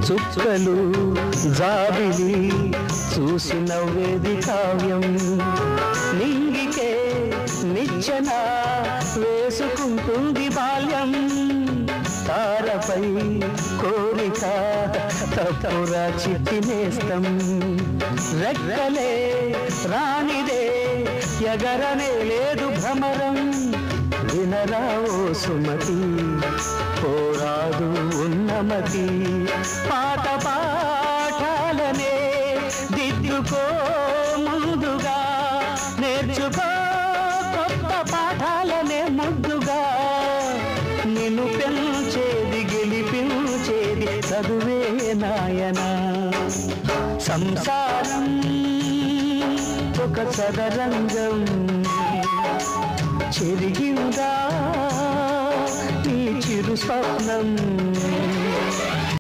చుక్కలు జాబిలి చూసి నవ్వేది కావ్యం నింగికే నిచ్చెన వేసుకుంటుంది బాల్యం తారపై కోరిక తప్పురా చిట్టినేస్తం రెక్కలే రానిదే ఎగరనే లేదు భ్రమరం వినరావో సుమతి పోరాదు ఉన్నమతి పాట పాఠాలనే దిద్దుకో ముందుగా నేర్చుకో కొత్త పాఠాలనే ముద్దుగా నిన్ను పెంచేది గెలిపించేది చదువే నాయనా సంసారం ఒక చదరంగం చెరిగిందా నీ చిరు స్వప్నం